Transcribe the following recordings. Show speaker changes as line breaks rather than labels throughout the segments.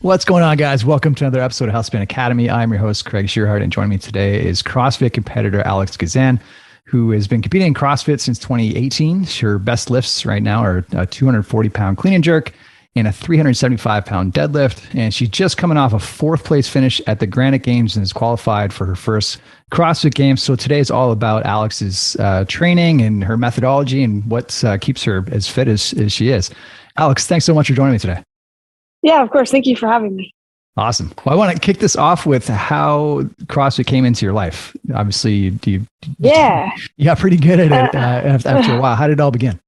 What's going on, guys? Welcome to another episode of Healthspan Academy. I'm your host, Craig Shearhart, and joining me today is CrossFit competitor Alex Gazan, who has been competing in CrossFit since 2018. Her best lifts right now are a 240-pound clean and jerk and a 375-pound deadlift. And she's just coming off a fourth place finish at the Granite Games and is qualified for her first CrossFit Games. So today is all about Alex's training and her methodology and what keeps her as fit as she is. Alex, thanks so much for joining me today.
Yeah, of course. Thank you for having me.
Awesome. Well, I want to kick this off with how CrossFit came into your life. Obviously, you got pretty good at it after a while. How did it all begin?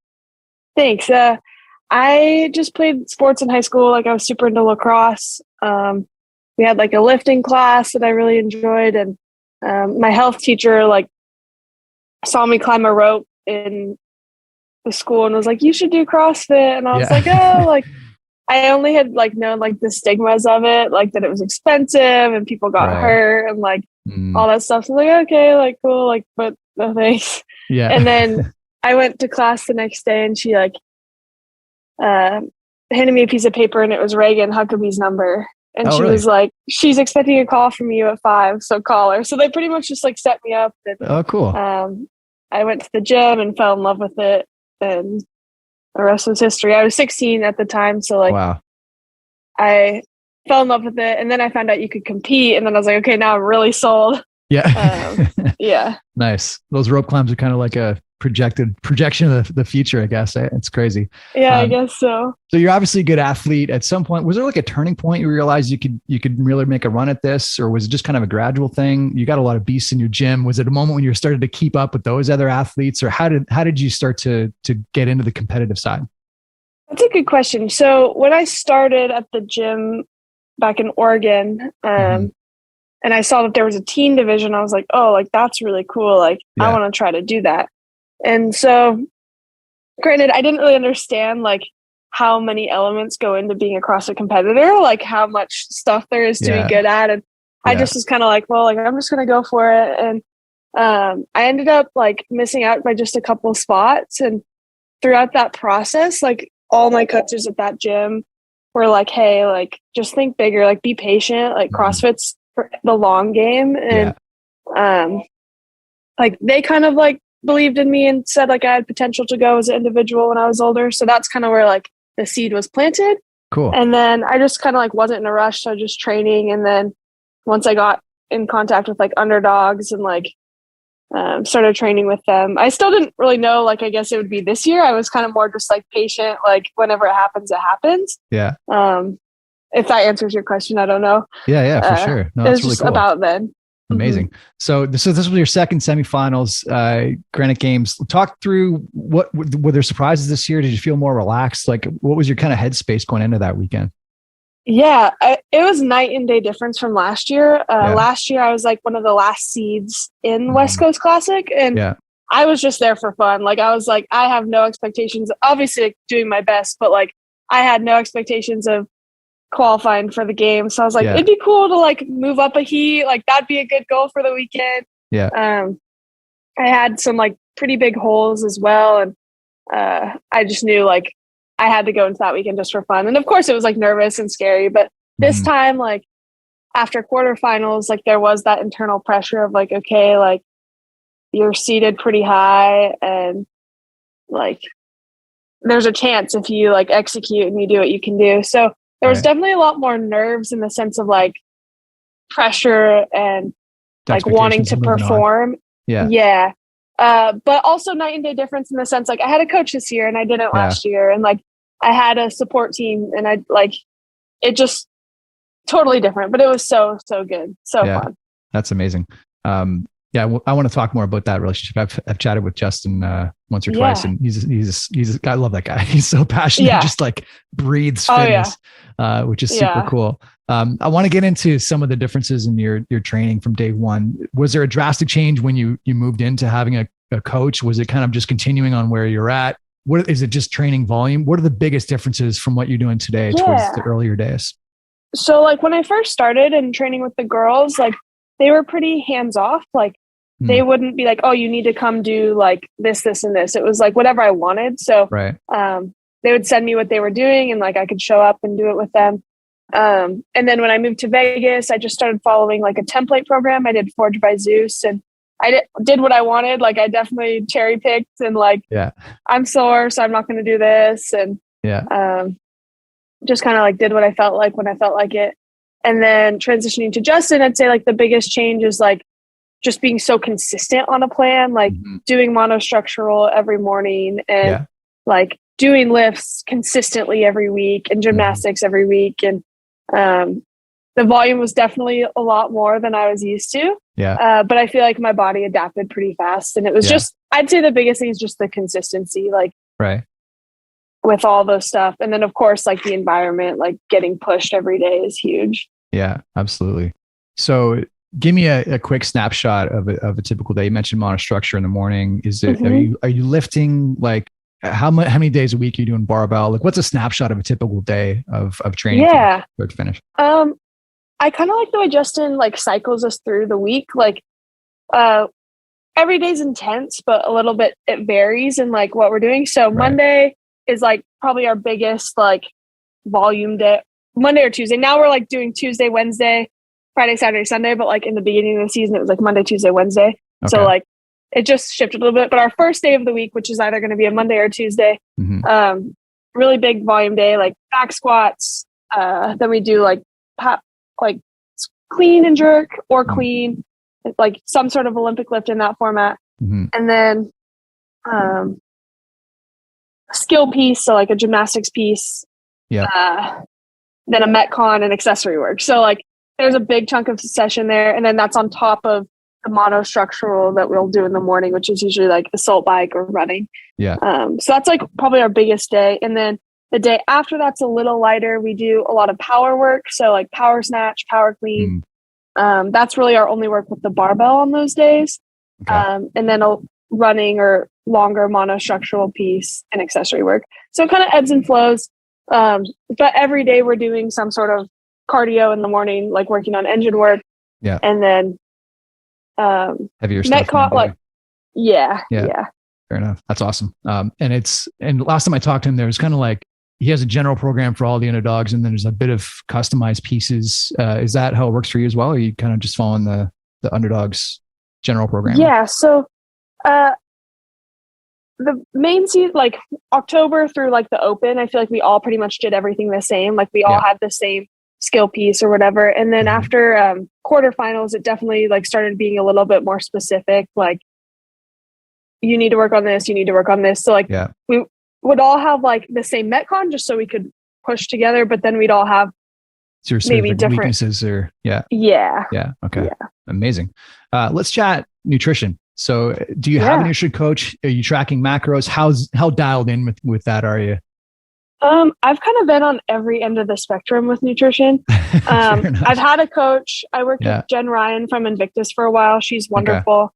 Thanks. I just played sports in high school. Like I was super into lacrosse. We had like a lifting class that I really enjoyed. And my health teacher like saw me climb a rope in the school and was like, you should do CrossFit. And I was like, oh, like, I only had like known like the stigmas of it, like that it was expensive and people got hurt and like all that stuff. So I was like, okay, like cool, like, but no thanks.
Yeah.
And then I went to class the next day and she like handed me a piece of paper and it was Reagan Huckabee's number. And she was like, she's expecting a call from you at 5, so call her. So they pretty much just like set me up. And,
cool.
I went to the gym and fell in love with it. And the rest was history. I was 16 at the time. So like, I fell in love with it. And then I found out you could compete. And then I was like, okay, now I'm really sold.
Yeah.
Yeah.
Nice. Those rope climbs are kind of like a projection of the future, I guess. It's crazy.
Yeah, I guess so.
So you're obviously a good athlete. At some point, was there like a turning point you realized you could really make a run at this, or was it just kind of a gradual thing? You got a lot of beasts in your gym. Was it a moment when you started to keep up with those other athletes, or how did you start to get into the competitive side?
That's a good question. So when I started at the gym back in Oregon, and I saw that there was a teen division, I was like, oh, like that's really cool. Like I want to try to do that. And so granted, I didn't really understand like how many elements go into being a CrossFit competitor, like how much stuff there is to be good at. And I just was kind of like, well, like I'm just going to go for it. And I ended up like missing out by just a couple of spots. And throughout that process, like all my coaches at that gym were like, hey, like just think bigger, like be patient, like CrossFit's for the long game. And like they kind of like believed in me and said like I had potential to go as an individual when I was older. So that's kind of where like the seed was planted.
Cool.
And then I just kind of like wasn't in a rush. So I was just training. And then once I got in contact with like Underdogs and like started training with them, I still didn't really know, like, I guess it would be this year. I was kind of more just like patient, like whenever it happens, it happens.
Yeah.
If that answers your question, I don't know.
Yeah, for sure. No,
it was
that's really
just
cool.
About then.
Amazing. So this was your second semifinals, Granite Games. Talk through what were there surprises this year? Did you feel more relaxed? Like what was your kind of headspace going into that weekend?
Yeah, it was night and day difference from last year. Last year I was like one of the last seeds in West Coast Classic, and I was just there for fun. Like I was like, I have no expectations, obviously like, doing my best, but like I had no expectations of qualifying for the game. So I was like, it'd be cool to like move up a heat. Like that'd be a good goal for the weekend. I had some like pretty big holes as well. And I just knew like I had to go into that weekend just for fun. And of course it was like nervous and scary, but this time, like after quarterfinals, like there was that internal pressure of like, okay, like you're seated pretty high and like there's a chance if you like execute and you do what you can do. So there was definitely a lot more nerves in the sense of like pressure and like wanting to perform. But also night and day difference in the sense like I had a coach this year and I didn't last year, and like I had a support team and I like it just totally different, but it was so good, fun.
That's amazing. I want to talk more about that relationship. I've chatted with Justin once or twice, and he's I love that guy. He's so passionate, just like breathes fitness, which is super cool. I want to get into some of the differences in your training from day one. Was there a drastic change when you moved into having a coach? Was it kind of just continuing on where you're at? What is it, just training volume? What are the biggest differences from what you're doing today towards the earlier days?
So like when I first started and training with the girls, like they were pretty hands off. Like they wouldn't be like, oh, you need to come do like this, and this. It was like whatever I wanted. So they would send me what they were doing and like I could show up and do it with them. And then when I moved to Vegas, I just started following like a template program. I did Forge by Zeus, and I did what I wanted. Like I definitely cherry picked and like, I'm sore, so I'm not going to do this. And just kind of like did what I felt like when I felt like it. And then transitioning to Justin, I'd say like the biggest change is like just being so consistent on a plan, like doing monostructural every morning and like doing lifts consistently every week and gymnastics every week. And the volume was definitely a lot more than I was used to. But I feel like my body adapted pretty fast. And it was just, I'd say the biggest thing is just the consistency, like with all those stuff. And then of course, like the environment, like getting pushed every day is huge. Yeah,
absolutely. So give me a quick snapshot of a typical day. You mentioned monostructure in the morning. Is it, are you lifting like how many days a week are you doing barbell? Like what's a snapshot of a typical day of training from start to finish?
I kind of like the way Justin like cycles us through the week. Like every day's intense, but a little bit, it varies in like what we're doing. So Monday is like probably our biggest like volume day, Monday or Tuesday. Now we're like doing Tuesday, Wednesday, Friday, Saturday, Sunday. But like in the beginning of the season, it was like Monday, Tuesday, Wednesday. So like it just shifted a little bit. But our first day of the week, which is either going to be a Monday or Tuesday, really big volume day, like back squats. Then we do like clean and jerk or clean, like some sort of Olympic lift in that format. And then a skill piece, so like a gymnastics piece, then a Metcon and accessory work. So like there's a big chunk of session there, and then that's on top of the monostructural that we'll do in the morning, which is usually like assault bike or running. So that's like probably our biggest day. And then the day after that's a little lighter. We do a lot of power work, so like power snatch, power clean. That's really our only work with the barbell on those days. And then a running or longer monostructural piece and accessory work. So it kind of ebbs and flows. But every day we're doing some sort of cardio in the morning, like working on engine work. And then
heavier stuff.
Metcon, yeah.
Fair enough. That's awesome. And last time I talked to him, there was kind of like, he has a general program for all the underdogs, and then there's a bit of customized pieces. Is that how it works for you as well? Or are you kind of just following the underdogs general program?
Yeah. So the main season, like October through like the open, I feel like we all pretty much did everything the same. Like we all had the same skill piece or whatever. And then after quarterfinals, it definitely like started being a little bit more specific. Like you need to work on this, you need to work on this. So like we would all have like the same Metcon just so we could push together, but then we'd all have maybe different
weaknesses or okay. Amazing. Let's chat nutrition. So do you have a nutrition coach? Are you tracking macros? How dialed in with that are you?
I've kind of been on every end of the spectrum with nutrition. I've had a coach. I worked with Jen Ryan from Invictus for a while. She's wonderful.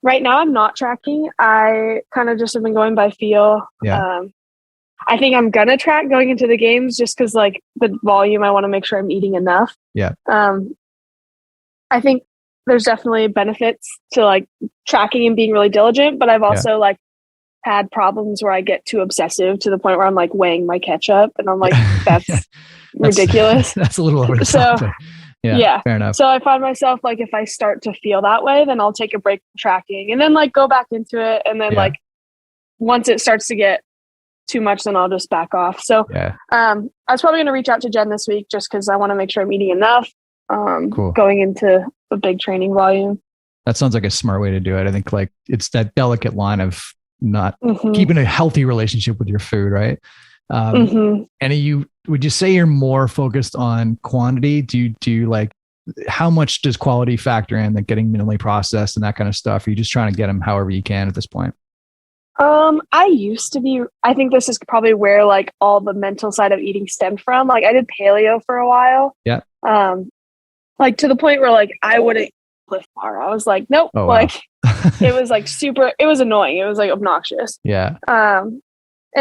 Right now I'm not tracking. I kind of just have been going by feel. I think I'm going to track going into the games just because like the volume, I want to make sure I'm eating enough. I think there's definitely benefits to like tracking and being really diligent, but I've also like had problems where I get too obsessive to the point where I'm like weighing my ketchup and I'm like, that's ridiculous.
That's a little over the top. Yeah, fair enough.
So I find myself like, if I start to feel that way, then I'll take a break from tracking and then like go back into it. And then like, once it starts to get too much, then I'll just back off. So I was probably going to reach out to Jen this week just because I want to make sure I'm eating enough going into a big training volume.
That sounds like a smart way to do it. I think like it's that delicate line of not keeping a healthy relationship with your food, right? And would you say you're more focused on quantity? Do you like, how much does quality factor in, like getting minimally processed and that kind of stuff? Are you just trying to get them however you can at this point?
I used to be, I think this is probably where like all the mental side of eating stemmed from. Like I did paleo for a while. Like to the point where like I wouldn't Cliff Bar. I was like, nope. It was like it was annoying. It was like obnoxious. And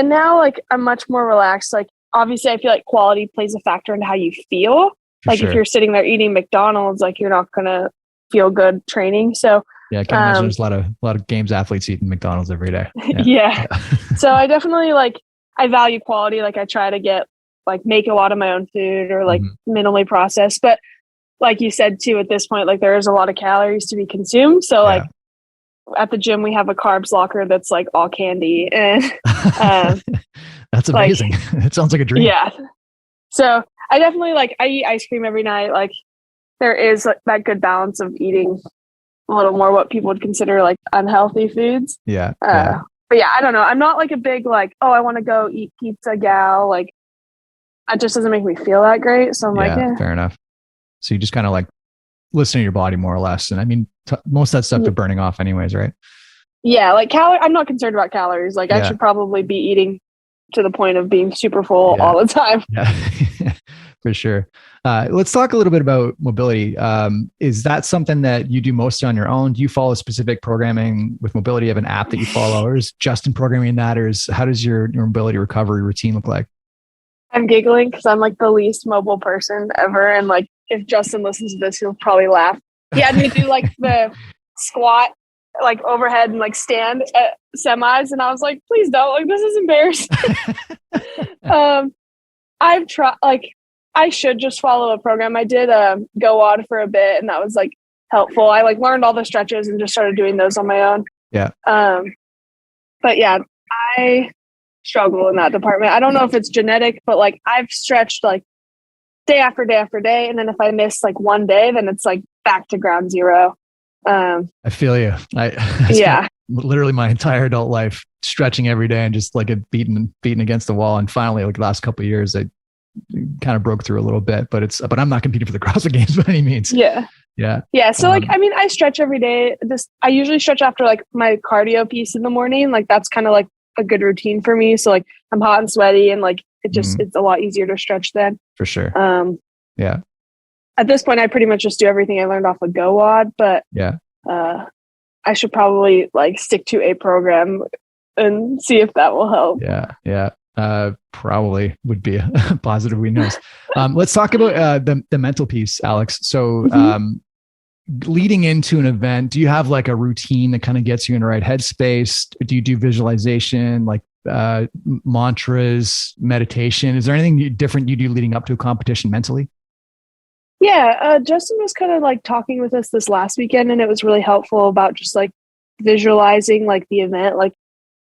now like I'm much more relaxed. Like obviously I feel like quality plays a factor in how you feel. If you're sitting there eating McDonald's, like you're not going to feel good training. So
I can imagine there's a lot of games athletes eating McDonald's every day.
So I definitely like, I value quality. Like I try to get like make a lot of my own food or like minimally processed. But like you said too, at this point, like there is a lot of calories to be consumed. So like at the gym, we have a carbs locker that's like all candy, and
that's amazing. Like, it sounds like a dream.
Yeah. So I definitely I eat ice cream every night. Like there is like that good balance of eating a little more what people would consider like unhealthy foods.
Yeah.
But yeah, I don't know. I'm not like a big I want to go eat pizza gal. Like it just doesn't make me feel that great. So I'm
fair enough. So you just kind of like listen to your body more or less. And I mean, most of that stuff they're burning off anyways, right?
Yeah. Like I'm not concerned about calories. Like I should probably be eating to the point of being super full all the time.
Yeah, for sure. Let's talk a little bit about mobility. Is that something that you do mostly on your own? Do you follow specific programming with mobility? You have an app that you follow, or is Justin programming that, or how does your mobility recovery routine look like?
I'm giggling because I'm like the least mobile person ever. And like, if Justin listens to this, he'll probably laugh. He had me do like the squat, like overhead and like stand at semis. And I was like, please don't, like, this is embarrassing. I've tried, like, I should just follow a program. I did Go On for a bit, and that was like helpful. I like learned all the stretches and just started doing those on my own.
Yeah.
But yeah, I struggle in that department. I don't know if it's genetic, but like I've stretched like day after day after day. And then if I miss like one day, then it's like back to ground zero.
I feel you. I spent literally my entire adult life stretching every day and just like beating against the wall. And finally, like the last couple of years, I kind of broke through a little bit, but I'm not competing for the CrossFit Games by any means.
Yeah. So like, I mean, I stretch every day. I usually stretch after like my cardio piece in the morning. Like that's kind of like a good routine for me. So like I'm hot and sweaty, and like it's a lot easier to stretch then.
For sure. Yeah.
At this point, I pretty much just do everything I learned off of GoWOD, but I should probably like stick to a program and see if that will help.
Yeah. Probably would be a positive. We know. Let's talk about the mental piece, Alex. So leading into an event, do you have like a routine that kind of gets you in the right headspace? Do you do visualization, like mantras, meditation? Is there anything different you do leading up to a competition mentally?
Yeah, Justin was kind of like talking with us this last weekend, and it was really helpful about just like visualizing like the event, like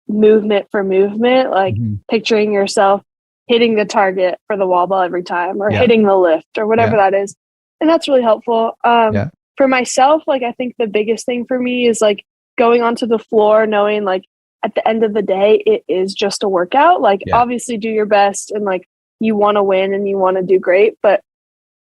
movement for movement, like picturing yourself hitting the target for the wall ball every time, or hitting the lift or whatever that is. And that's really helpful. For myself, like I think the biggest thing for me is like going onto the floor, knowing like at the end of the day, it is just a workout. Like obviously do your best, and like you want to win and you want to do great, but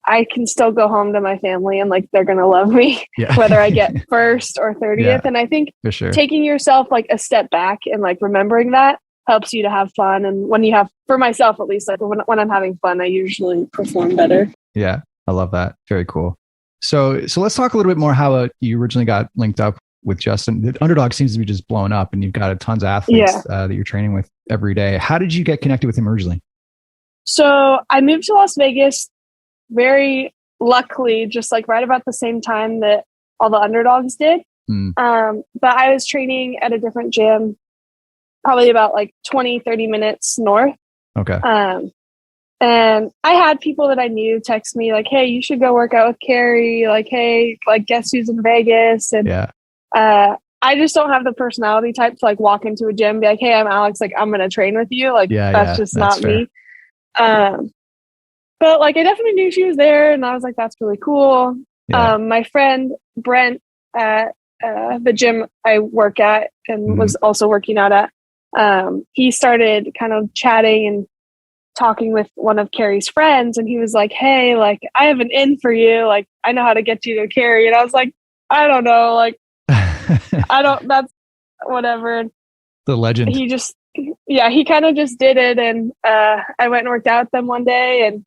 I can still go home to my family and like they're going to love me whether I get first or 30th. And I think taking yourself like a step back and like remembering that helps you to have fun. And when you have, for myself at least, like when I'm having fun, I usually perform better.
Yeah, I love that. Very cool. So let's talk a little bit more how you originally got linked up with Justin. The Underdog seems to be just blowing up, and you've got tons of athletes that you're training with every day. How did you get connected with him originally? So I moved to Las Vegas very luckily, just like right about the same time that all the Underdogs did. But I was training at a different gym, probably about like 20-30 minutes north. Okay.
And I had people that I knew text me like, hey, you should go work out with Carrie. Like, hey, like guess who's in Vegas? And I just don't have the personality type to like walk into a gym and be like, hey, I'm Alex. Like, I'm going to train with you. Like, that's just not fair. Me. But like, I definitely knew she was there, and I was like, that's really cool. My friend Brent at the gym I work at and was also working out at, he started kind of chatting and talking with one of Carrie's friends, and he was like, hey, like I have an in for you. Like, I know how to get you to Carrie. And I was like, I don't know. Like, that's whatever. The legend. He just, he kind of just did it. And I went and worked out with them one day, and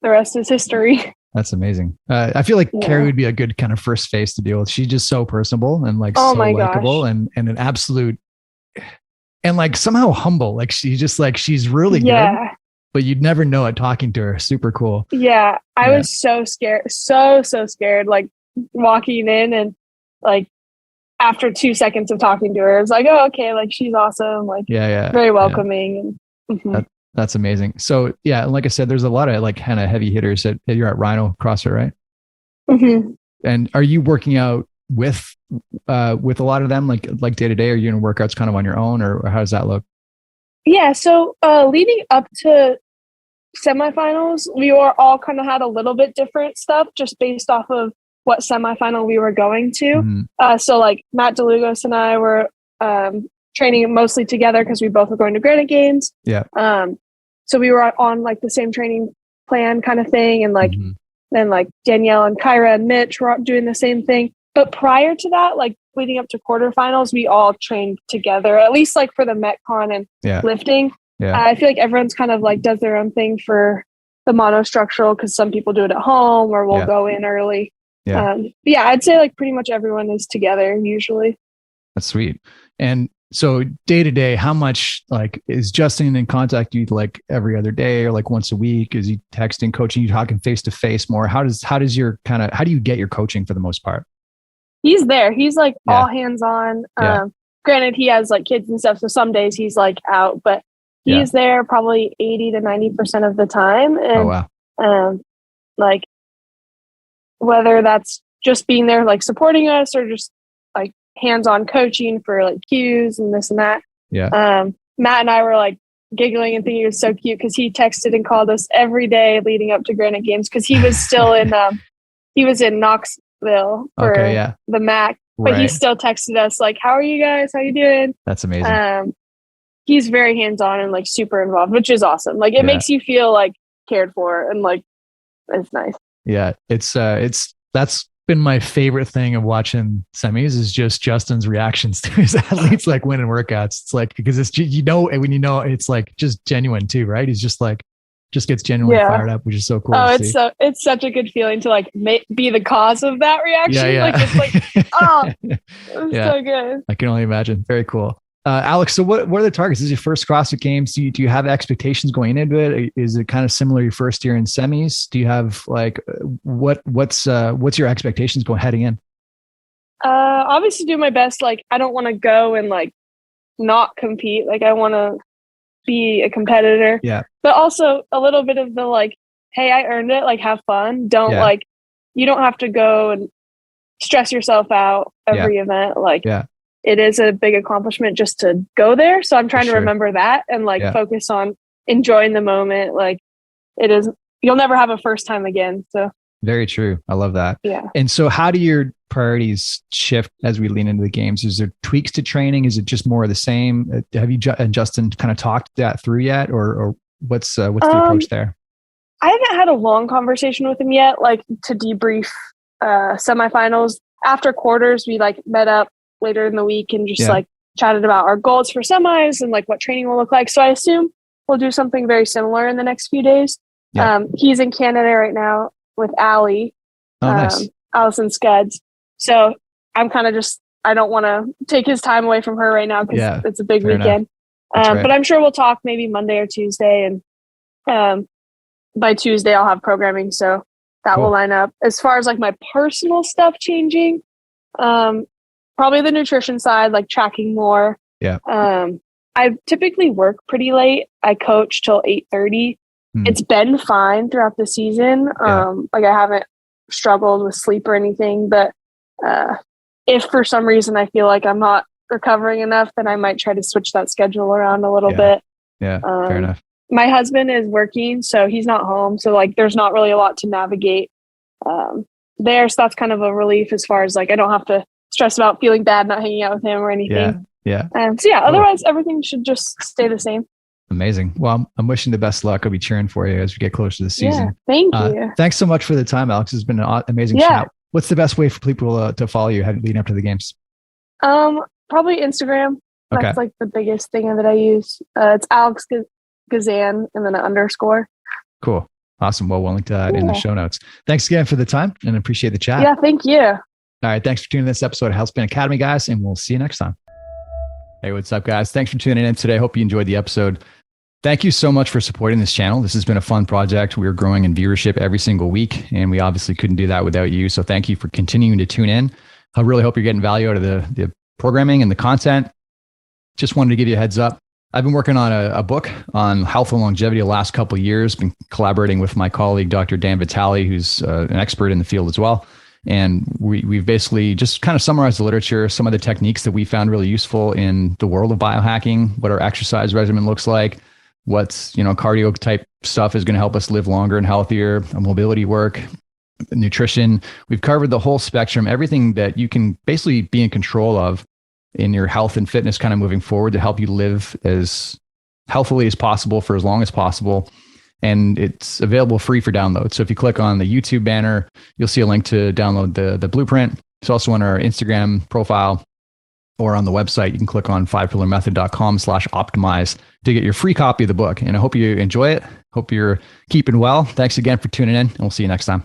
the rest is history. That's amazing. I feel like Carrie would be a good kind of first face to deal with. She's just so personable and like so likable and an absolute, and like somehow humble. Like she's just like, she's really good, but you'd never know it talking to her. Super cool. Yeah. I was so scared. So scared, like walking in, and like after 2 seconds of talking to her, I was like, oh, okay. Like she's awesome. Like very welcoming. And,
That's amazing. So yeah, like I said, there's a lot of like kind of heavy hitters you're at Rhino CrossFit, right?
Mm-hmm.
And are you working out with a lot of them, like day to day? Are you doing workouts kind of on your own, or how does that look?
Yeah. So leading up to semifinals, we were all kind of had a little bit different stuff just based off of what semifinal we were going to.
Mm-hmm.
So like Matt DeLugos and I were training mostly together because we both were going to Granite Games.
Yeah.
So we were on like the same training plan kind of thing. And like, then like Danielle and Kyra and Mitch were doing the same thing. But prior to that, like leading up to quarterfinals, we all trained together, at least like for the Metcon and lifting. Yeah. I feel like everyone's kind of like does their own thing for the monostructural because some people do it at home or we'll go in early. Yeah. I'd say like pretty much everyone is together usually.
That's sweet. And so day to day, how much like is Justin in contact with you like every other day or like once a week? Is he texting, coaching, you talking face to face more? How do you get your coaching for the most part?
He's there. He's like all hands on. Granted, he has like kids and stuff. So some days he's like out, but he's there probably 80 to 90% of the time. And like whether that's just being there, like supporting us or just like hands-on coaching for like cues and this and that. Yeah. Matt and I were like giggling and thinking it was so cute because he texted and called us every day leading up to Granite Games because he was still in Knoxville for the MAC, but he still texted us like, "How are you guys? How you doing?" That's amazing. He's very hands-on and like super involved, which is awesome. Like it makes you feel like cared for and like it's nice. Yeah, that's been my favorite thing of watching semis is just Justin's reactions to his athletes like winning workouts. It's like because it's when it's like just genuine too, right? He's just like gets genuinely fired up, which is so cool. Oh, it's such a good feeling to like be the cause of that reaction. Yeah. Like it's like it's so good. I can only imagine. Very cool. Alex, so what are the targets? This is your first CrossFit Games. Do you have expectations going into it? Is it kind of similar to your first year in semis? Do you have like what's your expectations heading in? Obviously do my best. Like I don't want to go and like not compete. Like I want to be a competitor. Yeah. But also a little bit of the like, hey, I earned it. Like have fun. Don't like you don't have to go and stress yourself out every event. Like it is a big accomplishment just to go there. So I'm trying to remember that and like focus on enjoying the moment. Like you'll never have a first time again. So very true. I love that. Yeah. And so how do your priorities shift as we lean into the games? Is there tweaks to training? Is it just more of the same? Have you and Justin kind of talked that through yet? Or what's the approach there? I haven't had a long conversation with him yet, like to debrief semifinals. After quarters, we like met up later in the week and just like chatted about our goals for semis and like what training will look like. So I assume we'll do something very similar in the next few days. Yeah. He's in Canada right now with Allie, nice. Allison Scuds. So I'm kind of I don't want to take his time away from her right now because it's a big weekend. Right. But I'm sure we'll talk maybe Monday or Tuesday. And by Tuesday I'll have programming. So that will line up. As far as like my personal stuff changing, probably the nutrition side, like tracking more. Yeah. I typically work pretty late. I coach till 8:30. It's been fine throughout the season. Like I haven't struggled with sleep or anything, but if for some reason I feel like I'm not recovering enough, then I might try to switch that schedule around a little bit. Yeah, fair enough. My husband is working, so he's not home. So like there's not really a lot to navigate there. So that's kind of a relief as far as like I don't have to stress about feeling bad not hanging out with him or anything. Otherwise everything should just stay the same. Amazing. Well, I'm wishing the best luck. I'll be cheering for you as we get closer to the season. Yeah, thank you. Thanks so much for the time, Alex. It's been an amazing chat. What's the best way for people to follow you leading up to the games? Probably Instagram. That's like the biggest thing that I use. It's Alex Gazan and then an underscore. Cool. Awesome. Well, we'll link to that in the show notes. Thanks again for the time and appreciate the chat. Yeah, thank you. All right. Thanks for tuning in this episode of Healthspan Academy, guys, and we'll see you next time. Hey, what's up, guys? Thanks for tuning in today. Hope you enjoyed the episode. Thank you so much for supporting this channel. This has been a fun project. We're growing in viewership every single week, and we obviously couldn't do that without you. So thank you for continuing to tune in. I really hope you're getting value out of the programming and the content. Just wanted to give you a heads up.
I've been working on a book on health and longevity the last couple of years, been collaborating with my colleague, Dr. Dan Vitale, who's an expert in the field as well. And we've basically just kind of summarized the literature, some of the techniques that we found really useful in the world of biohacking, what our exercise regimen looks like, what's, cardio type stuff is going to help us live longer and healthier, mobility work, nutrition. We've covered the whole spectrum, everything that you can basically be in control of in your health and fitness kind of moving forward to help you live as healthily as possible for as long as possible. And it's available free for download. So if you click on the YouTube banner, you'll see a link to download the blueprint. It's also on our Instagram profile or on the website. You can click on 5pillarmethod.com/optimize to get your free copy of the book. And I hope you enjoy it. Hope you're keeping well. Thanks again for tuning in, and we'll see you next time.